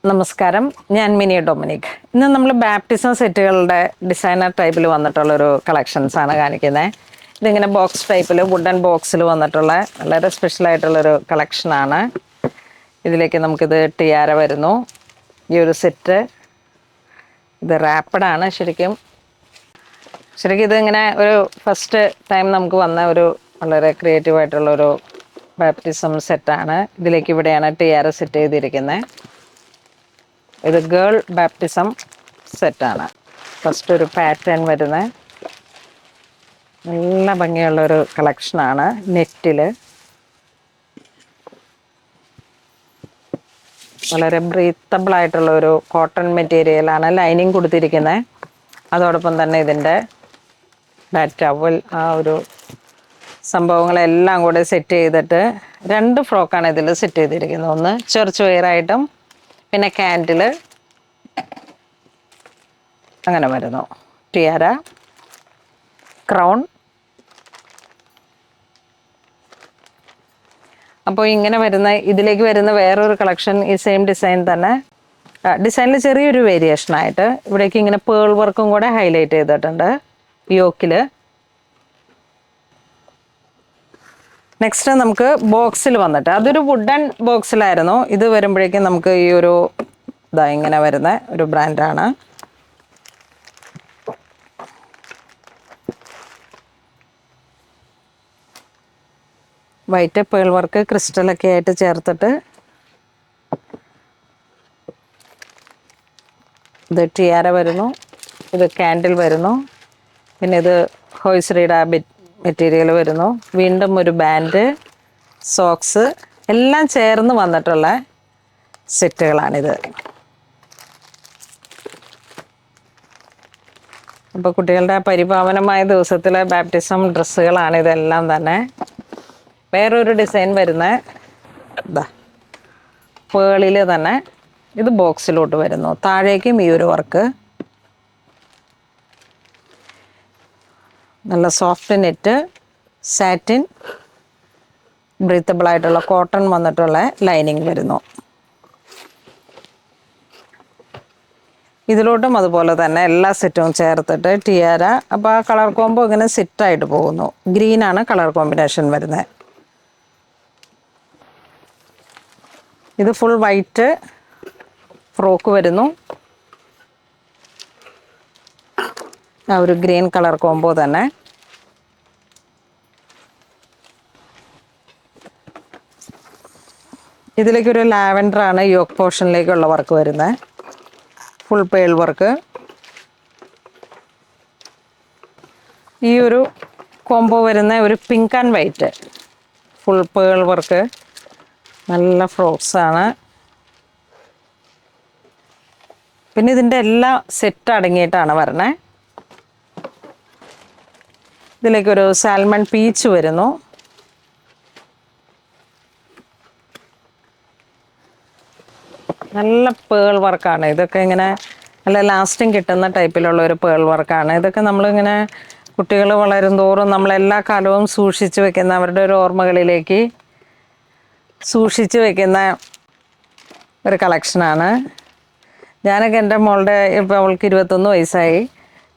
നമസ്കാരം, ഞാൻ mini Dominic. ഇന്ന് നമ്മൾ ബാപ്റ്റിസം സെറ്റുകളുടെ ഡിസൈനർ ടൈപ്പിൽ വന്നിട്ടുള്ളൊരു കളക്ഷൻസ് ആണ് കാണിക്കുന്നത്. ഇതിങ്ങനെ ബോക്സ് ടൈപ്പിൽ വുഡൻ ബോക്സിൽ വന്നിട്ടുള്ള വളരെ സ്പെഷ്യലായിട്ടുള്ളൊരു കളക്ഷനാണ്. ഇതിലേക്ക് നമുക്കിത് ടിയാര വരുന്നു. ഈ ഒരു സെറ്റ് ഇത് റാപ്പിഡാണ്. ശരിക്കും ഇതിങ്ങനെ ഒരു ഫസ്റ്റ് ടൈം നമുക്ക് വന്ന ഒരു വളരെ ക്രിയേറ്റീവായിട്ടുള്ളൊരു ബാപ്റ്റിസം സെറ്റാണ്. ഇതിലേക്ക് ഇവിടെയാണ് ടിയാര സെറ്റ് ചെയ്തിരിക്കുന്നത്. ഇത് ഗേൾ ബാപ്റ്റിസം സെറ്റാണ്. ഫസ്റ്റ് ഒരു പാറ്റേൺ വരുന്നത് നല്ല ഭംഗിയുള്ളൊരു കളക്ഷനാണ്. നെറ്റിൽ വളരെ ബ്രീത്തബിളായിട്ടുള്ള ഒരു കോട്ടൺ മെറ്റീരിയലാണ് ലൈനിങ് കൊടുത്തിരിക്കുന്നത്. അതോടൊപ്പം തന്നെ ഇതിൻ്റെ ബാറ്റ് ടവൽ ആ ഒരു സംഭവങ്ങളെല്ലാം കൂടെ സെറ്റ് ചെയ്തിട്ട് 2 ഫ്രോക്കാണ് ഇതിൽ സെറ്റ് ചെയ്തിരിക്കുന്നത്. ഒന്ന് ചർച്ച് വെയറായിട്ടും പിന്നെ കാൻഡിൽ അങ്ങനെ വരുന്നു. Tiara, crown. അപ്പോൾ ഇങ്ങനെ വരുന്ന ഇതിലേക്ക് വരുന്ന വേറൊരു കളക്ഷൻ ഈ സെയിം ഡിസൈൻ തന്നെ, ഡിസൈനിൽ ചെറിയൊരു വേരിയേഷനായിട്ട് ഇവിടേക്ക് ഇങ്ങനെ പേൾ വർക്കും കൂടെ ഹൈലൈറ്റ് ചെയ്തിട്ടുണ്ട് യോക്കിൽ. നെക്സ്റ്റ് നമുക്ക് ബോക്സിൽ വന്നിട്ട് അതൊരു വുഡൻ ബോക്സിലായിരുന്നു. ഇത് വരുമ്പോഴേക്കും നമുക്ക് ഈ ഒരു ഇങ്ങനെ വരുന്ന ഒരു ബ്രാൻഡാണ്. വൈറ്റ് പേൾ വർക്ക് ക്രിസ്റ്റലൊക്കെ ആയിട്ട് ചേർത്തിട്ട് ഇത് ടിയാര വരുന്നു. ഇത് കാൻഡിൽ വരുന്നു. പിന്നെ ഇത് ഹോയ്സറിയുടെ മെറ്റീരിയൽ വരുന്നു. വീണ്ടും ഒരു ബാൻഡ്, സോക്സ് എല്ലാം ചേർന്ന് വന്നിട്ടുള്ള സെറ്റുകളാണിത്. അപ്പോൾ കുട്ടികളുടെ പരിപാവനമായ ദിവസത്തിലെ ബാപ്റ്റിസം ഡ്രസ്സുകളാണ് ഇതെല്ലാം തന്നെ. വേറൊരു ഡിസൈൻ വരുന്ന പേളിൽ തന്നെ ഇത് ബോക്സിലോട്ട് വരുന്നു. താഴേക്കും ഈ ഒരു വർക്ക് നല്ല സോഫ്റ്റ് നെറ്റ്, സാറ്റിൻ, ബ്രീത്തബിളായിട്ടുള്ള കോട്ടൺ വന്നിട്ടുള്ള ലൈനിങ് വരുന്നു. ഇതിലോട്ടും അതുപോലെ തന്നെ എല്ലാ സെറ്റും ചേർത്തിട്ട് ടിയാര. അപ്പോൾ ആ കളർ കോംബോ ഇങ്ങനെ സെറ്റായിട്ട് പോകുന്നു. ഗ്രീനാണ് കളർ കോമ്പിനേഷൻ വരുന്നത്. ഇത് ഫുൾ വൈറ്റ് ഫ്രോക്ക് വരുന്നു. ആ ഒരു ഗ്രീൻ കളർ കോംബോ തന്നെ. ഇതിലേക്കൊരു ലാവൻഡറാണ് യോക്ക് പോർഷനിലേക്കുള്ള വർക്ക് വരുന്നത്. Full pearl work. ഈ ഒരു കോംബോ വരുന്ന ഒരു pink and white full pearl work. നല്ല ഫ്രോക്സാണ്. പിന്നെ ഇതിൻ്റെ എല്ലാ സെറ്റ് അടങ്ങിയിട്ടാണ് വരണേ. ഇതിലേക്കൊരു സാൽമൺ പീച്ച് വരുന്നു. നല്ല പേൾ വർക്കാണ്. ഇതൊക്കെ ഇങ്ങനെ നല്ല ലാസ്റ്റിങ് കിട്ടുന്ന ടൈപ്പിലുള്ള ഒരു പേൾ വർക്കാണ്. ഇതൊക്കെ നമ്മളിങ്ങനെ കുട്ടികൾ വളരും തോറും നമ്മളെല്ലാ കാലവും സൂക്ഷിച്ച് വെക്കുന്ന, അവരുടെ ഒരു ഓർമ്മകളിലേക്ക് സൂക്ഷിച്ച് വെക്കുന്ന ഒരു കളക്ഷനാണ്. ഞാനൊക്കെ എൻ്റെ മോളുടെ ഇപ്പോൾ അവൾക്ക് 21 വയസ്സായി.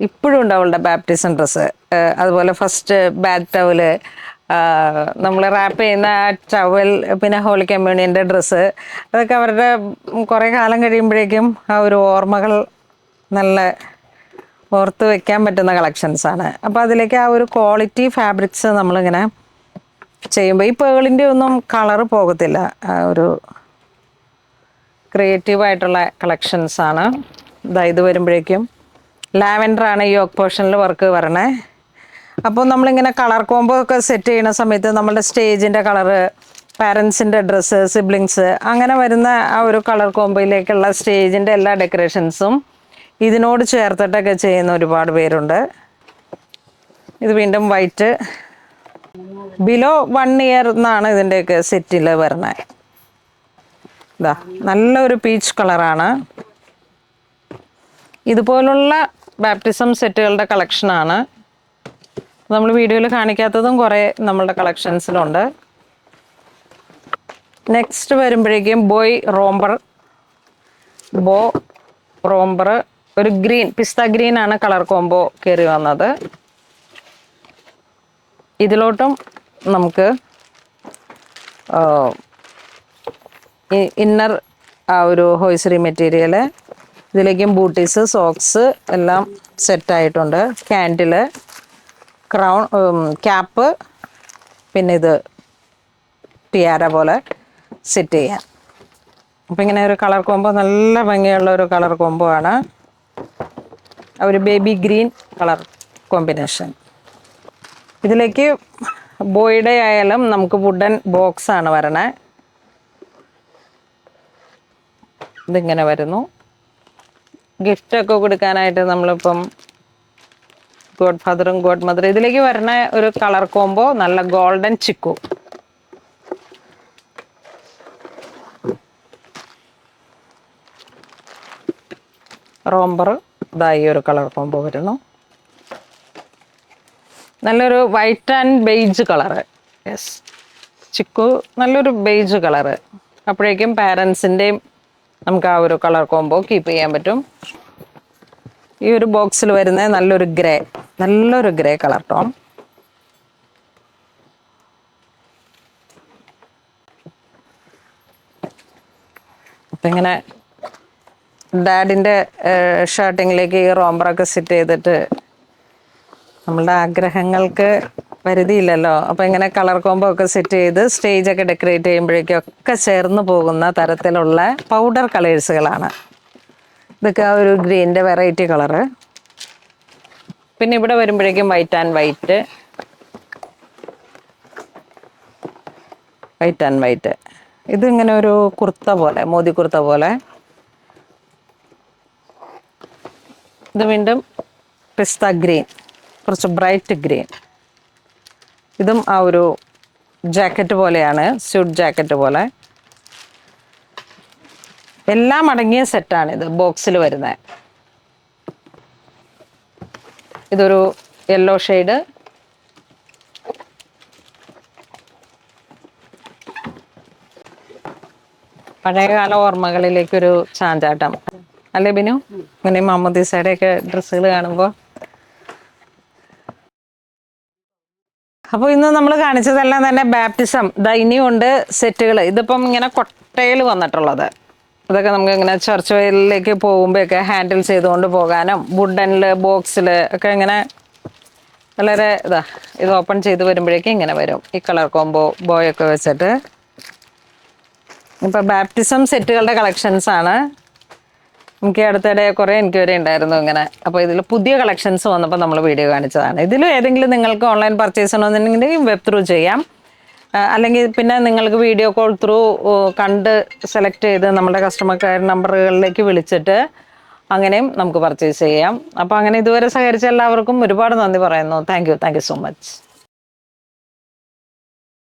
ഇപ്പോഴും ഉണ്ട് അവളുടെ ബാപ്റ്റിസം ഡ്രസ്സ്. അതുപോലെ ഫസ്റ്റ് ബാത്ത് ടവല്, നമ്മൾ റാപ്പ് ചെയ്യുന്ന ആ ടവൽ, പിന്നെ ഹോളി കമ്മ്യൂണിയൻ്റെ ഡ്രസ്സ്, അതൊക്കെ അവരുടെ കുറേ കാലം കഴിയുമ്പോഴേക്കും ആ ഒരു ഓർമ്മകൾ നല്ല ഓർത്ത് വയ്ക്കാൻ പറ്റുന്ന കളക്ഷൻസാണ്. അപ്പോൾ അതിലേക്ക് ആ ഒരു ക്വാളിറ്റി ഫാബ്രിക്സ് നമ്മളിങ്ങനെ ചെയ്യുമ്പോൾ ഈ പേളിൻ്റെ ഒന്നും കളറ് പോകത്തില്ല. ആ ഒരു ക്രിയേറ്റീവായിട്ടുള്ള കളക്ഷൻസാണ്. ഇത് വരുമ്പോഴേക്കും ലാവൻഡറാണ് ഈ യോക്ക് പോർഷനിൽ വർക്ക് വരണേ. അപ്പോൾ നമ്മളിങ്ങനെ കളർ കോംബോ ഒക്കെ സെറ്റ് ചെയ്യുന്ന സമയത്ത് നമ്മളുടെ സ്റ്റേജിൻ്റെ കളറ്, പാരൻസിൻ്റെ ഡ്രസ്സ്, സിബ്ലിങ്സ്, അങ്ങനെ വരുന്ന ആ ഒരു കളർ കോംബോയിലേക്കുള്ള സ്റ്റേജിൻ്റെ എല്ലാ ഡെക്കറേഷൻസും ഇതിനോട് ചേർത്തിട്ടൊക്കെ ചെയ്യുന്ന ഒരുപാട് പേരുണ്ട്. ഇത് വീണ്ടും വൈറ്റ്. ബിലോ 1 ഇയർ എന്നാണ് ഇതിൻ്റെയൊക്കെ സെറ്റിൽ വരുന്നത്. നല്ലൊരു പീച്ച് കളറാണ്. ഇതുപോലുള്ള ബാപ്റ്റിസം സെറ്റുകളുടെ കളക്ഷനാണ് നമ്മൾ വീഡിയോയിൽ കാണിക്കാത്തതും കുറേ നമ്മളുടെ കളക്ഷൻസിലുണ്ട്. നെക്സ്റ്റ് വരുമ്പോഴേക്കും ബോയ് റോംബർ ബോ റോംബർ ഒരു ഗ്രീൻ പിസ്ത ഗ്രീൻ ആണ് കളർ കോംബോ കയറി വന്നത്. ഇതിലോട്ടും നമുക്ക് ഇന്നർ ആ ഒരു ഹോയ്സറി മെറ്റീരിയൽ, ഇതിലേക്കും ബൂട്ടീസ് സോക്സ് എല്ലാം സെറ്റായിട്ടുണ്ട്. ക്യാൻഡില്, ക്രൗൺ, ക്യാപ്പ്, പിന്നെ ഇത് ടിയാര പോലെ സെറ്റ് ചെയ്യാൻ. അപ്പം ഇങ്ങനെ ഒരു കളർ കോംബോ, നല്ല ഭംഗിയുള്ള ഒരു കളർ കോംബോ ആണ്. ഒരു ബേബി ഗ്രീൻ കളർ കോമ്പിനേഷൻ. ഇതിലേക്ക് ബോയുടെ ആയാലും നമുക്ക് വുഡൻ ബോക്സ് ആണ് വരണേ. ഇതിങ്ങനെ വരുന്നു. ഗിഫ്റ്റൊക്കെ കൊടുക്കാനായിട്ട് നമ്മളിപ്പം ഗോഡ് ഫാദറും ഗോഡ് മദറും. ഇതിലേക്ക് വരുന്ന ഒരു കളർ കോംബോ നല്ല ഗോൾഡൻ ചിക്കു. റോംബർ ഇതായി ഒരു കളർ കോംബോ വരുന്നു. നല്ലൊരു white and beige colour. Yes, chikoo നല്ലൊരു ബെയ്ജ് കളറ്. അപ്പോഴേക്കും പാരൻസിൻ്റെയും നമുക്ക് ആ ഒരു കളർ കോംബോ കീപ്പ് ചെയ്യാൻ പറ്റും. ഈ ഒരു ബോക്സിൽ വരുന്ന നല്ലൊരു ഗ്രേ കളർ ടോൺ. അപ്പം ഇങ്ങനെ ഡാഡിൻ്റെ ഷർട്ടിങ്ങിലേക്ക് ഈ റോംബറൊക്കെ സെറ്റ് ചെയ്തിട്ട് നമ്മളുടെ ആഗ്രഹങ്ങൾക്ക് പരിധിയില്ലല്ലോ. അപ്പോൾ ഇങ്ങനെ കളർ കോംബോ ഒക്കെ സെറ്റ് ചെയ്ത് സ്റ്റേജൊക്കെ ഡെക്കറേറ്റ് ചെയ്യുമ്പോഴേക്കൊക്കെ ചേർന്ന് പോകുന്ന തരത്തിലുള്ള പൗഡർ കളേഴ്സുകളാണ് ഇതൊക്കെ. ആ ഒരു ഗ്രീൻ്റെ വെറൈറ്റി കളറ്. പിന്നെ ഇവിടെ വരുമ്പോഴേക്കും വൈറ്റ് ആൻഡ് വൈറ്റ്. ഇതിങ്ങനെ ഒരു കുർത്ത പോലെ, മോദി കുർത്ത പോലെ. ഇത് വീണ്ടും പിസ്ത ഗ്രീൻ, കുറച്ച് ബ്രൈറ്റ് ഗ്രീൻ. ഇതും ആ ഒരു ജാക്കറ്റ് പോലെയാണ്, സ്യൂട്ട് ജാക്കറ്റ് പോലെ. എല്ലാം അടങ്ങിയ സെറ്റാണ് ഇത് ബോക്സിൽ വരുന്നത്. ഇതൊരു യെല്ലോ ഷെയ്ഡ്. പഴയകാല ഓർമ്മകളിലേക്കൊരു ചാഞ്ചാട്ടം അല്ലേ ബിനു? ഇങ്ങനെ മമ്മൂദീസയുടെയൊക്കെ ഡ്രസ്സുകൾ കാണുമ്പോൾ. അപ്പോൾ ഇന്ന് നമ്മൾ കാണിച്ചതെല്ലാം തന്നെ ബാപ്റ്റിസം. ഇനിയുണ്ട് സെറ്റുകൾ. ഇതിപ്പം ഇങ്ങനെ കൊട്ടയിൽ വന്നിട്ടുള്ളത്. ഇതൊക്കെ നമുക്ക് ഇങ്ങനെ ചർച്ചിലേക്ക് പോകുമ്പോഴൊക്കെ ഹാൻഡിൽ ചെയ്തുകൊണ്ട് പോകാനും വുഡനിൽ ബോക്സിൽ ഒക്കെ ഇങ്ങനെ വളരെ ഇത് ഓപ്പൺ ചെയ്ത് വരുമ്പോഴേക്കും ഇങ്ങനെ വരും ഈ കളർ കോംബോ ബോയൊക്കെ വെച്ചിട്ട്. ഇപ്പം ബാപ്റ്റിസം സെറ്റുകളുടെ കളക്ഷൻസാണ്. എനിക്ക് അടുത്തിടെ കുറേ എൻക്വയറി ഉണ്ടായിരുന്നു ഇങ്ങനെ. അപ്പോൾ ഇതിൽ പുതിയ കളക്ഷൻസ് വന്നപ്പോൾ നമ്മൾ വീഡിയോ കാണിച്ചതാണ്. ഇതിൽ ഏതെങ്കിലും നിങ്ങൾക്ക് ഓൺലൈൻ പർച്ചേസ് ചെയ്യണമെന്നുണ്ടെങ്കിൽ വെബ് ത്രൂ ചെയ്യാം. അല്ലെങ്കിൽ പിന്നെ നിങ്ങൾക്ക് വീഡിയോ കോൾ ത്രൂ കണ്ട് സെലക്ട് ചെയ്ത് നമ്മുടെ കസ്റ്റമർ കെയർ നമ്പറുകളിലേക്ക് വിളിച്ചിട്ട് അങ്ങനെയും നമുക്ക് പർച്ചേസ് ചെയ്യാം. അപ്പോൾ അങ്ങനെ ഇതുവരെ സഹകരിച്ച എല്ലാവർക്കും ഒരുപാട് നന്ദി പറയുന്നു. Thank you so much.